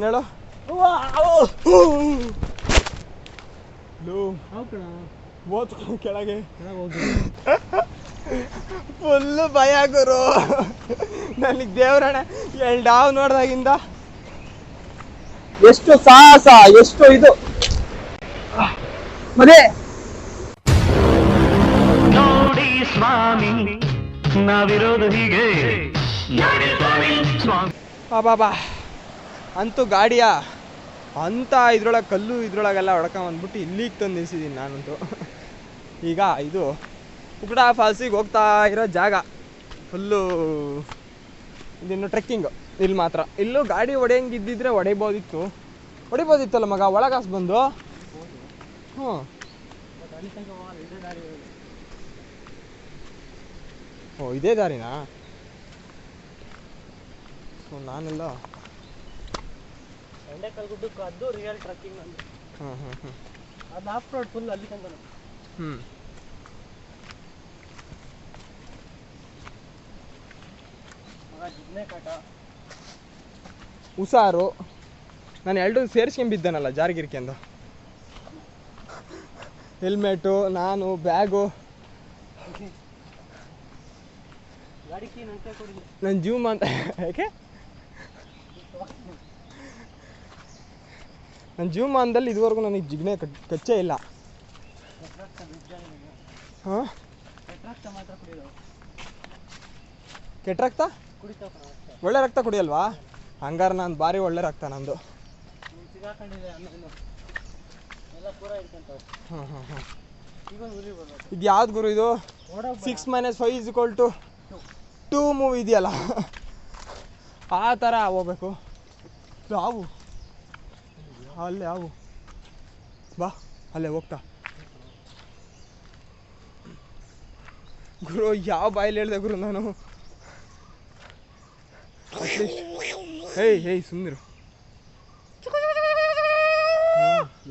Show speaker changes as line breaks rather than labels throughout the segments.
ಹೇಳು ಕೆಳಗೆ ಫುಲ್ಲು ಭಯ ಗುರು. ನನಗೆ ದೇವ್ರಣ್ಣ ಡಾವ್ ನೋಡ್ದಾಗಿಂದ ಎಷ್ಟು ಸಾಹಸ, ಎಷ್ಟು ಇದು ಮದೇ ನೋಡಿ ಸ್ವಾಮಿ ನಾವಿರೋದು ಹೀಗೆ. ಬಾಬಾ ಅಂತೂ ಗಾಡಿಯ ಅಂತ ಇದ್ರೊಳಗೆ ಕಲ್ಲು ಇದ್ರೊಳಗೆಲ್ಲ ಹೊಡ್ಕೊಂಬಂದ್ಬಿಟ್ಟು ಇಲ್ಲಿಗೆ ತಂದು ನಿಲ್ಸಿದ್ದೀನಿ ನಾನಂತೂ. ಈಗ ಇದು ಉಕ್ಕಡ ಫಾಲ್ಸಿಗೆ ಹೋಗ್ತಾ ಇರೋ ಜಾಗ ಫುಲ್ಲು ಇದಿನ್ನು ಟ್ರೆಕ್ಕಿಂಗು. ಇಲ್ಲಿ ಮಾತ್ರ ಇಲ್ಲೂ ಗಾಡಿ ಹೊಡೆಯಂಗಿದ್ದಿದ್ರೆ ಹೊಡಿಬೋದಿತ್ತಲ್ಲ ಮಗ, ಒಳಗಾಸ್ ಬಂದು. ಹ್ಞೂ ಓ ಇದೇ ದಾರಿನಾ? ಸೊ ನಾನೆಲ್ಲ ಗುಡ್ಡಕ್ಕೆ ಅದು ರಿಯಲ್ ಟ್ರೆಕ್ಕಿಂಗ್ ಅಂದ್ರೆ. ಅದು ಆಫ್ ರೋಡ್ ಫುಲ್ ಅಲ್ಲಿ ತನಕ. ಹುಷಾರು. ನಾನು ಎರಡು ಸೇರಿಸ್ಕೊಂಬಿದ್ದಾನಲ್ಲ ಜಾರಿಗಿರ್ಕೆಂದು. ಹೆಲ್ಮೆಟು, ನಾನು ಬ್ಯಾಗು, ನನ್ನ ಜೀವಮಾನ ಯಾಕೆ ನನ್ನ ಜೀವಮಾನದಲ್ಲಿ ಇದುವರೆಗೂ ನನಗೆ ಜಿಗ್ನೆ ಕಚ್ಚೇ ಇಲ್ಲ. ಹಾಂ ಕೆಟ್ಟ ರಕ್ತ? ಒಳ್ಳೆ ರಕ್ತ ಕುಡಿಯಲ್ವಾ? ಹಂಗಾರೆ ನಾನು ಭಾರಿ ಒಳ್ಳೆ ರಕ್ತ ನಂದು. ಹಾಂ ಹಾಂ ಹಾಂ ಇದು ಯಾವ್ದು ಗುರು ಇದು? 6 - 5 = 2 ಮೂವಿ ಇದೆಯಲ್ಲ, ಆ ಥರ ಹೋಗ್ಬೇಕು. ಹಾವು ಅಲ್ಲೇ ಹಾವು, ಬಾ ಅಲ್ಲೇ ಹೋಗ್ತಾ ಗುರು. ಯಾವ ಬಾಯಲ್ಲಿ ಹೇಳಿದೆ ಗುರು ನಾನು? ಅಟ್ಲೀಸ್ಟ್ ಹೇಯ್ ಸುಮ್ಮನಿರು.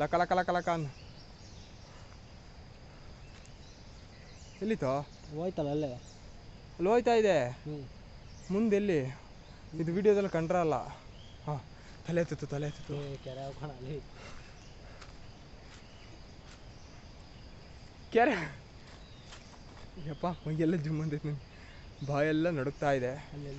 ಲಕ ಲಕ ಲಕ ಲಕ ಅನ್ನ ಎಲ್ಲಿತೋ? ಹೋಯ್ತಲ್ಲ ಅಲ್ಲೇ, ಅಲ್ಲಿ ಹೋಯ್ತಾ ಇದೆ. ಮುಂದೆ ಎಲ್ಲಿ? ಇದು ವಿಡಿಯೋದಲ್ಲಿ ಕಂಡ್ರಲ್ಲ. ಹಾಂ ತಲೆ ಎತ್ತಿತ್ತು ಕೆರೆ. ಯಪ್ಪ ಮೈಯೆಲ್ಲ ಜುಮ್ ಅಂತೈತೆ, ನನಗೆ ಬಾಯೆಲ್ಲ ನಡುಕ್ತಾ ಇದೆ. ಅಲ್ಲಿ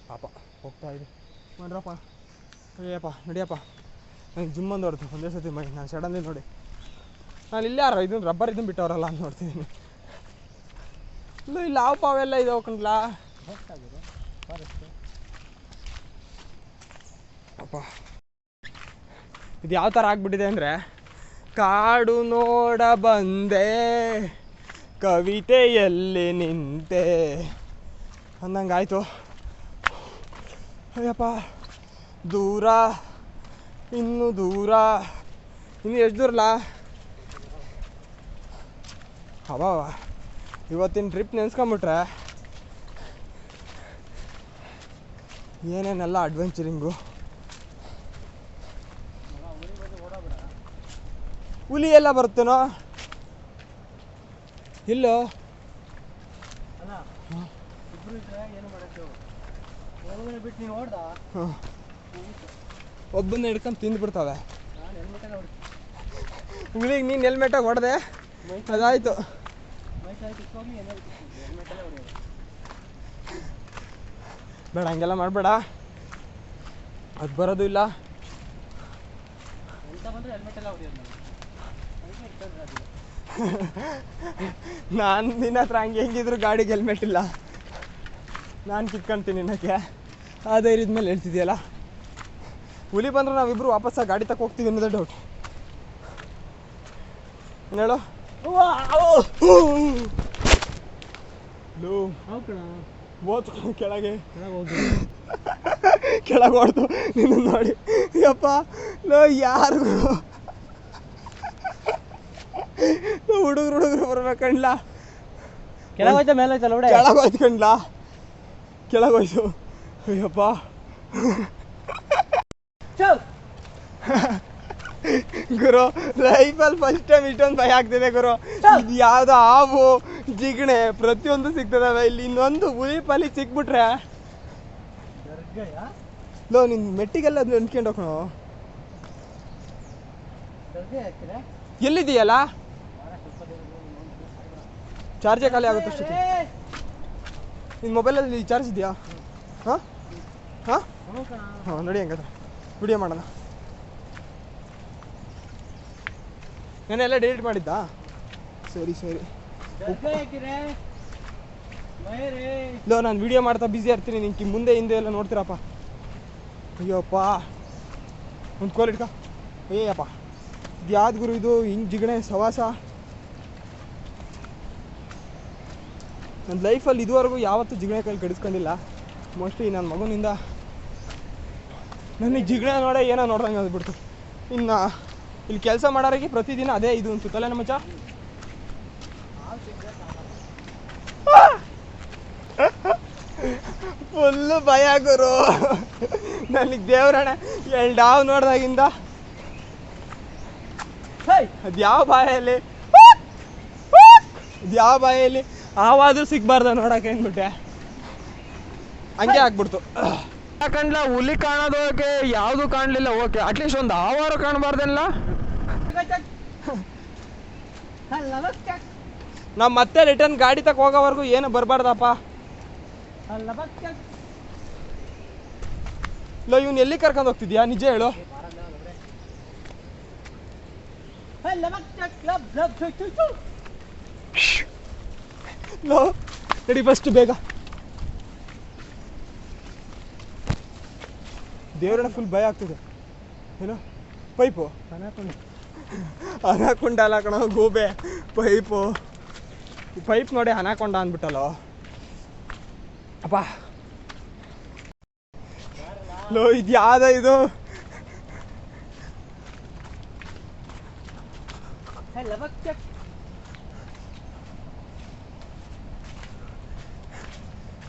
ಪಾಪ ಹೋಗ್ತಾ ಇದೆ. ಮಾಡ್ರಪ್ಪ, ಅಯ್ಯಪ್ಪ ನಡಿಯಪ್ಪ. ನನಗೆ ಜಿಮ್ ಒಂದು ಹೊಡ್ತು ಒಂದೇ ಸತಿ ಮೈ. ನಾನು ಸಡನ್ಲಿ ನೋಡಿ, ನಾನು ಇಲ್ಲಿ ಯಾರು ಇದನ್ನು ರಬ್ಬರ್ ಇದನ್ನು ಬಿಟ್ಟವರಲ್ಲ ಅಂತ ನೋಡ್ತಿದ್ದೀನಿ. ಇಲ್ಲಿ ಹಾವು ಪಾವೆಲ್ಲ ಇದೆ ಹೋಗ್ಕೊಂಡ್ಲಾ ಅಪ್ಪ. ಇದು ಯಾವ ಥರ ಆಗ್ಬಿಟ್ಟಿದೆ ಅಂದರೆ, ಕಾಡು ನೋಡ ಬಂದೆ ಕವಿತೆಯಲ್ಲಿ ನಿಂತೆ ಅಂದಂಗೆ ಆಯಿತು. ಅಯ್ಯಪ್ಪ ದೂರ, ಇನ್ನು ದೂರ, ಇನ್ನು ಎಷ್ಟು ದೂರಲ್ಲ? ಅಬ್ಬಾ ಇವತ್ತಿನ ಟ್ರಿಪ್ ನೆನೆಸ್ಕೊಂಬಿಟ್ರೆ ಏನೇನೆಲ್ಲ ಅಡ್ವೆಂಚರಿಂಗು. ಹುಲಿ ಎಲ್ಲ ಬರುತ್ತೇನೋ ಇಲ್ಲೋ? ಒಬ್ಬನ್ನ ಹಿಡ್ಕೊಂಡು ತಿಂದ್ಬಿಡ್ತವೆ. ಹುಲಿಗೆ ನೀನು ಹೆಲ್ಮೆಟಾಗಿ ಹೊಡೆದೆ, ಅದಾಯಿತು. ಬೇಡ ಹಂಗೆಲ್ಲ ಮಾಡಬೇಡ, ಅದು ಬರೋದು ಇಲ್ಲ. ನಾನು ನಿನ್ನ ಹತ್ರ ಹೆಂಗಿದ್ರು ಗಾಡಿಗೆ ಹೆಲ್ಮೆಟ್ ಇಲ್ಲ, ನಾನು ಕಿತ್ಕೊಂತೀನಿ ನಿನ್ನಕ್ಕೆ. ಅದೇ ಇದ್ಮೇಲೆ ಹೇಳ್ತಿದ್ಯಲ್ಲ. ಹುಲಿ ಬಂದ್ರೆ ನಾವಿಬ್ರು ವಾಪಸ್ ಆ ಗಾಡಿ ತಕ್ಕ ಹೋಗ್ತೀವಿ ಅನ್ನೋದೇ ಡೌಟ್. ಹೇಳು ಕೆಳಗೆ ಹೊಡ್ತು ನಿನ್ನ ನೋಡಿ. ಯಪ್ಪ ಲೋ ಯಾರಿಗೂ ಹುಡುಗರು ಬರ್ಬೇಕಂಡ್ಲ. ಕೆಳಗೋಯ್ತ ಮೇಲೆ ಕೆಳಗೋಯ್ತು ಕಂಡ್ಲ, ಕೆಳಗೋಯ್ತು. ಅಯ್ಯಪ್ಪ ಗುರು ಲೈಫಲ್ಲಿ ಫಸ್ಟ್ ಟೈಮ್ ಇಷ್ಟೊಂದು ಭಯ ಆಗ್ತಿದೆ ಗುರು. ಇದು ಯಾವ್ದೋ ಹಾವು ಜಿಗಣೆ ಪ್ರತಿಯೊಂದು ಸಿಗ್ತದವೆ ಇಲ್ಲಿ. ಇನ್ನೊಂದು ಹುಲಿ ಸಿಕ್ಬಿಟ್ರೆ ಲೋ ನಿನ್ ಮೆಟ್ಟಿಗೆಲ್ಲ ಅದು ಅನ್ಕೊಂಡು ಹೋಗೋಣ. ಎಲ್ಲಿದೆಯಲ್ಲ ಚಾರ್ಜೇ ಖಾಲಿ ಆಗುತ್ತೆ ಅಷ್ಟೊತ್ತಿ. ನಿನ್ನ ಮೊಬೈಲಲ್ಲಿ ಚಾರ್ಜ್ ಇದೆಯಾ? ಹಾಂ ಹಾಂ ಹಾಂ ನೋಡಿ ಹಂಗಾದ್ರೆ ವಿಡಿಯೋ ಮಾಡೋಣ. ನಾನೆಲ್ಲ ಡಿಲೀಟ್ ಮಾಡಿದ್ದಾ? ಸರಿ ಸರಿ ಲೋ ನಾನು ವಿಡಿಯೋ ಮಾಡ್ತಾ ಬ್ಯುಸಿ ಇರ್ತೀನಿ. ನಿಂಗೆ ಮುಂದೆ ಹಿಂದೆ ಎಲ್ಲ ನೋಡ್ತೀರಪ್ಪ. ಅಯ್ಯೋಪ್ಪ ಒಂದು ಕೋಲ್ ಇಟ್ಕ. ಏಯಪ್ಪ ಇದು ಯಾವ್ದು ಗುರು ಇದು ಹಿಂಗೆ ಜಿಗಣೆ ಸವಾಸ? ನನ್ನ ಲೈಫಲ್ಲಿ ಇದುವರೆಗೂ ಯಾವತ್ತೂ ಜಿಗಣೆ ಕೈಲಿ ಕಡಿಸ್ಕೊಂಡಿಲ್ಲ. ಮೋಸ್ಟ್ಲಿ ನನ್ನ ಮಗನಿಂದ ನನಗೆ ಜಿಗಣೆ ನೋಡೇ ಏನೋ ನೋಡ್ದಂಗೆ ಅಂದ್ಬಿಡ್ತು. ಇನ್ನು ಇಲ್ಲಿ ಕೆಲಸ ಮಾಡೋರಿಗೆ ಪ್ರತಿದಿನ ಅದೇ ಇದು ಅನ್ಸುತ್ತಲ್ಲ ನಮ್ಮ ಮಚ್ಚ. ಫುಲ್ಲು ಭಯ ಗುರು ನನಗೆ. ದೇವ್ರಣ್ಣ ಎರಡು ಹಾವು ನೋಡ್ದಾಗಿಂದ ಅದ್ಯಾವ ಬಾಯಲ್ಲಿ ಯಾವ ಬಾಯಲ್ಲಿ ಹಾವಾದ್ರೂ ಸಿಗ್ಬಾರ್ದ ನೋಡಕ್ಕೆ ಅಂದ್ಬಿಟ್ಟೆ. ಹಂಗೆ ಆಗ್ಬಿಡ್ತು. ಯಾಕಂಡ್ಲ ಹುಲಿ ಕಾಣೋದಕ್ಕೆ ಯಾವುದು ಕಾಣಲಿಲ್ಲ. ಓಕೆ ಅಟ್ಲೀಸ್ಟ್ ಒಂದು ಹಾವಾರು ಕಾಣಬಾರ್ದಲ್ಲ. ನಾವು ಮತ್ತೆ ರಿಟರ್ನ್ ಗಾಡಿ ತಕ ಹೋಗೋವರೆಗೂ ಏನು ಬರಬಾರ್ದಪ್ಪ. ಇಲ್ಲ ಇವ್ನು ಎಲ್ಲಿ ಕರ್ಕೊಂಡು ಹೋಗ್ತಿದ್ಯಾ ನಿಜ ಹೇಳು. ನಡಿ ಫಸ್ಟ್ ಬೇಗ. ದೇವ್ರನ್ನ ಫುಲ್ ಭಯ ಆಗ್ತಿದೆ. ಏನೋ ಪೈಪು ಅನಾಕೊಂಡ ಅಲ್ಲ ಕಣ ಗೂಬೆ. ಪೈಪ್ ನೋಡಿ ಅನಾಕೊಂಡ ಅಂದ್ಬಿಟ್ಟಲ್ಲೋ ಅಪ್ಪ. ಲೋ ಇದು ಯಾವ್ದ ಇದು?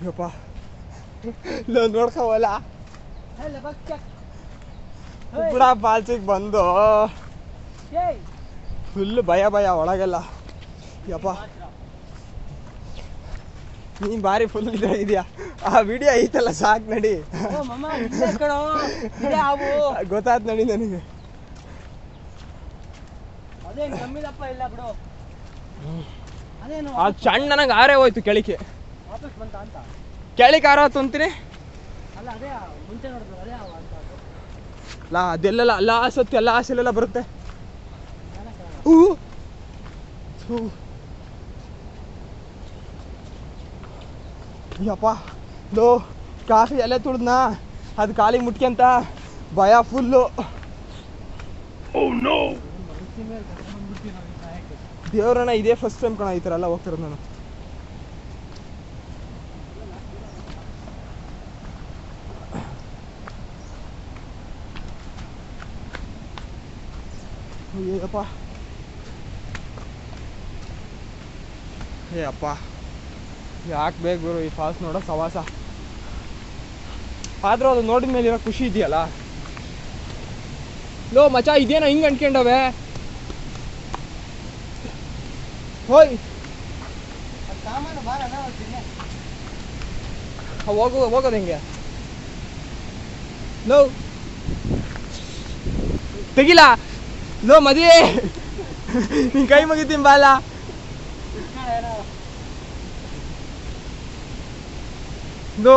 ಯಪ್ಪ ಲೋ ನೋಡ್ಕೋವಲ್ಲ ಕೂಡ ಫಾಲ್ಸಿಗೆ ಬಂದು ಫುಲ್ ಭಯ ಒಳಗೆಲ್ಲ. ಯಪ್ಪ ನೀನ್ ಬಾರಿ ಫುಲ್ ಇದೆಯಾ? ಆ ವಿಡಿಯೋ ಐತಲ್ಲ ಸಾಕು ನಡಿ. ಗೊತ್ತಾಯ್ತು ನಡಿ ನನಗೆ. ಅದು ಸಣ್ಣ ನನಗೆ ಆರೇ ಹೋಯ್ತು ಕೆಳಿಕೆ. ಕೆಳಿಕೆ ಆರ ಅಂತೀನಿ ಅದೆಲ್ಲ ಲಾಸ್ ಹೊತ್ತು ಎಲ್ಲ ಆಸೆಲೆಲ್ಲ ಬರುತ್ತೆ. ಯಪ್ಪ ಲೋ ಕಾಫಿ ಎಲೆ ತುಳಿದ್ನಾ ಅದು ಕಾಲಿಗೆ ಮುಟ್ಕೊಂತ ಭಯ ಫುಲ್ಲು. ದೇವ್ರಣ್ಣ ಇದೇ ಫಸ್ಟ್ ಟೈಮ್ ಕಣ ಈ ಥರ ಎಲ್ಲ ಹೋಗ್ತಿರೋದು ನಾನು. ಅಯ್ಯಪ್ಪ ಅಪ್ಪ ಯಾಕೆ ಬೇಕು ಗುರು ಈ ಫಾಲ್ಸ್ ನೋಡೋ ಸವಾಸ. ಆದ್ರೂ ಅದು ನೋಡಿದ ಮೇಲೆ ಇರೋ ಖುಷಿ ಇದೆಯಲ್ಲ. ಲೋ ಮಚ ಇದೇನೋ ಹಿಂಗೆ ಅನ್ಕೊಂಡವೆ. ಹೋಯ್ ಹೋಗೋದು ಹೆಂಗೆ? ಲೋ ತೆಗಿಲ ಲೋ ಮದುವೆ ನಿನ್ ಕೈ ಮುಗಿತೀನಿ ಬಾಲ. ಲೋ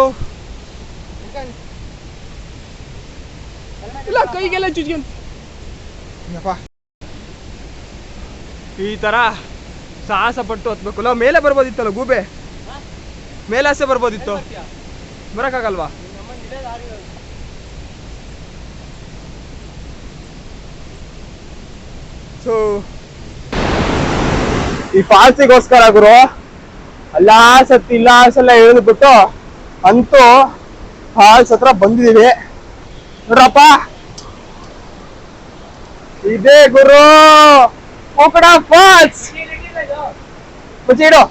ಇಲ್ಲ ಕೈಗೆಲ್ಲ ಚುಚ್ಕೊಂತ ಈ ತರ ಸಾಹಸ ಪಟ್ಟು ಹತ್ಬೇಕು. ಲೋ ಮೇಲೆ ಬರ್ಬೋದಿತ್ತಲ್ಲ ಗೂಬೆ, ಮೇಲಾಸೆ ಬರ್ಬೋದಿತ್ತು, ಬರಕ್ಕಾಗಲ್ವಾ? ಸೊ ಈ ಫಾಲ್ಸಿಗೋಸ್ಕರ ಗುರು ಅಲ್ಲ ಸತ್ತಿ ಇಲ್ಲ ಸಲ ಹೇಳಿದ್ಬಿಟ್ಟು ಅಂತೂ ಫಾಲ್ಸ್ ಹತ್ರ ಬಂದಿದೀವಿ ನೋಡ್ರಪ್ಪ. ಇದೇ ಗುರು ಉಕ್ಕಡ ಫಾಲ್ಸ್. ಮುಚ್ಚಿಡು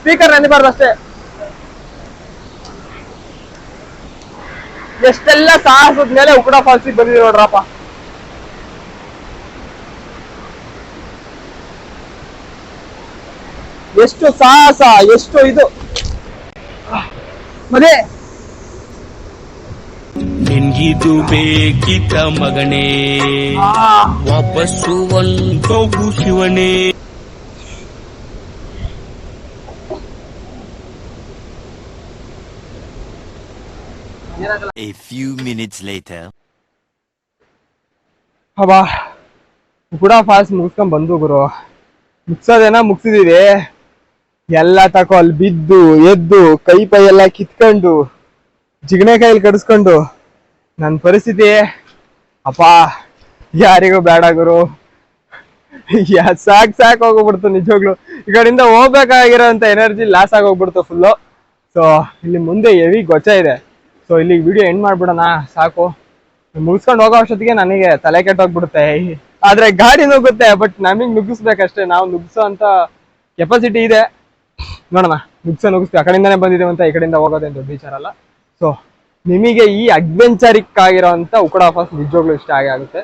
ಸ್ಪೀಕರ್ ನೆನಬಾರ್ದು ಅಷ್ಟೇ. ಎಷ್ಟೆಲ್ಲ ಸಾಹಸದ ಮೇಲೆ ಉಕ್ಕಡ ಫಾಲ್ಸಿಗೆ ಬಂದಿದೆ ನೋಡ್ರಪ್ಪ. ಎಷ್ಟು ಸಾಹಸ, ಎಷ್ಟು ಇದು ಮನೆ.
ನಿನ್ಗಿದು ಬೇಕಿತ ಮಗನೇ, ವಾಪಸ್ಸು ಒಂದು ಶಿವನೇ.
A few minutes later.
ಹವಾ ಉಕ್ಕಡ ಫಾಲ್ಸ್ ಮುಗಿಸ್ಕೊಂಡ್ ಬಂದು ಗುರು. ಮುಗಿಸಿದೀವಿ. ಎಲ್ಲ ತಕೋ ಅಲ್ಲಿ ಬಿದ್ದು ಎದ್ದು ಕೈ ಪೈ ಎಲ್ಲ ಕಿತ್ಕೊಂಡು ಜಿಗಣೆ ಕೈಲಿ ಕಡಿಸ್ಕೊಂಡು ನನ್ನ ಪರಿಸ್ಥಿತಿ ಅಪ್ಪ ಯಾರಿಗೂ ಬೇಡ ಗುರು. ಸಾಕ್ ಹೋಗ್ಬಿಡ್ತು ನಿಜವಾಗ್ಲು. ಈ ಕಡೆಯಿಂದ ಹೋಗ್ಬೇಕಾಗಿರೋಂಥ ಎನರ್ಜಿ ಲಾಸ್ ಆಗೋಗ್ಬಿಡ್ತು ಫುಲ್ಲು. ಸೊ ಇಲ್ಲಿ ಮುಂದೆ ಹೆವಿ ಗೊಚ್ಚ ಇದೆ. ಸೊ ಇಲ್ಲಿ ವಿಡಿಯೋ ಎಂಡ್ ಮಾಡ್ಬಿಡೋಣ, ಸಾಕು. ಮುಗಿಸ್ಕೊಂಡು ಹೋಗೋ ಅಷ್ಟೊತ್ತಿಗೆ ನನಗೆ ತಲೆ ಕೆಟ್ಟೋಗ್ಬಿಡುತ್ತೆ. ಆದ್ರೆ ಗಾಡಿ ನುಗ್ಗುತ್ತೆ, ಬಟ್ ನಮಗ್ ನುಗ್ಗಿಸ್ಬೇಕಷ್ಟೇ. ನಾವು ನುಗ್ಗಿಸೋ ಅಂತ ಕೆಪಾಸಿಟಿ ಇದೆ. ನೋಡೋಣ, ನುಗ್ಗಿಸ್ತೀವಿ. ಆ ಕಡೆಯಿಂದಾನೇ ಬಂದಿದ್ದೇವೆ ಅಂತ ಈ ಕಡೆಯಿಂದ ಹೋಗೋದೇನು ದೊಡ್ಡ ವಿಚಾರ ಅಲ್ಲ. ಸೊ ನಿಮಗೆ ಈ ಅಡ್ವೆಂಚರಿಕ್ ಆಗಿರೋಂಥ ಉಕ್ಕಡ ಫಾಲ್ಸ್ ನಿಜವಾಗ್ಲೂ ಇಷ್ಟ ಆಗುತ್ತೆ.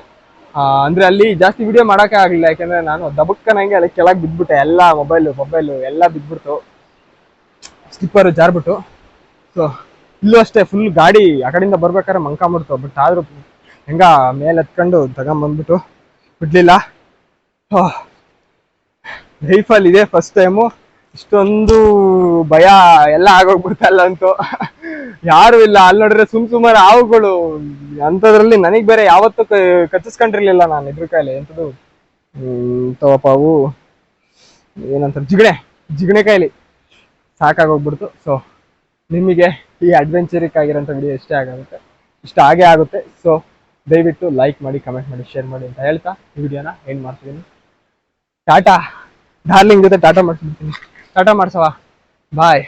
ಅಂದ್ರೆ ಅಲ್ಲಿ ಜಾಸ್ತಿ ವಿಡಿಯೋ ಮಾಡೋಕೆ ಆಗಲಿಲ್ಲ, ಯಾಕೆಂದ್ರೆ ನಾನು ದಬಕ್ಕನಂಗೆ ಅಲ್ಲಿ ಕೆಳಗೆ ಬಿದ್ಬಿಟ್ಟೆ. ಎಲ್ಲ ಮೊಬೈಲು ಎಲ್ಲ ಬಿದ್ಬಿಡ್ತು, ಸ್ಲಿಪ್ಪರು ಜಾರ್ಬಿಟ್ಟು. ಸೊ ಇಲ್ಲೂ ಅಷ್ಟೇ, ಫುಲ್ ಗಾಡಿ ಆ ಕಡೆಯಿಂದ ಬರ್ಬೇಕಾದ್ರೆ ಮಂಕಾಗ್ಬಿಡ್ತು. ಬಟ್ ಆದ್ರೂ ಹೆಂಗ ಮೇಲೆ ಎತ್ಕೊಂಡು ತಗೊಂಬಂದ್ಬಿಟ್ಟು ಬಿಡ್ಲಿಲ್ಲ. ಲೈಫಲ್ಲಿ ಇದೆ ಫಸ್ಟ್ ಟೈಮು ಇಷ್ಟೊಂದು ಭಯ ಎಲ್ಲ ಆಗೋಗ್ಬಿಡ್ತಲ್ಲ ಅಂತೂ. ಯಾರು ಇಲ್ಲ ಅಲ್ಲಿ ನೋಡಿದ್ರೆ ಸುಮಾರು ಹಾವುಗಳು. ಅಂಥದ್ರಲ್ಲಿ ನನಗೆ ಬೇರೆ ಯಾವತ್ತೂ ಕಚ್ಚಿಸ್ಕೊಂಡಿರ್ಲಿಲ್ಲ ನಾನು ಇದ್ರ ಕಾಯಿಲೆ. ಎಂಥದ್ದು ತವಪಾವು ಏನಂತಾರೆ, ಜಿಗಣೆ ಕಾಯಿಲೆ ಸಾಕಾಗೋಗ್ಬಿಡ್ತು. ಸೊ ನಿಮಗೆ ಈ ಅಡ್ವೆಂಚರಿಕ್ ಆಗಿರೋಂಥ ವಿಡಿಯೋ ಇಷ್ಟ ಆಗೇ ಆಗುತ್ತೆ. ಸೊ ದಯವಿಟ್ಟು ಲೈಕ್ ಮಾಡಿ, ಕಮೆಂಟ್ ಮಾಡಿ, ಶೇರ್ ಮಾಡಿ ಅಂತ ಹೇಳ್ತಾ ಈ ವಿಡಿಯೋನ ಎಂಡ್ ಮಾಡ್ತಿದ್ದೀನಿ. ಟಾಟಾ ಡಾರ್ಲಿಂಗ್ ಜೊತೆ ಟಾಟಾ ಮಾಡ್ಸ್ಬಿಡ್ತೀನಿ. ಟಾಟಾ ಮಾಡ್ಸವಾ, ಬಾಯ್.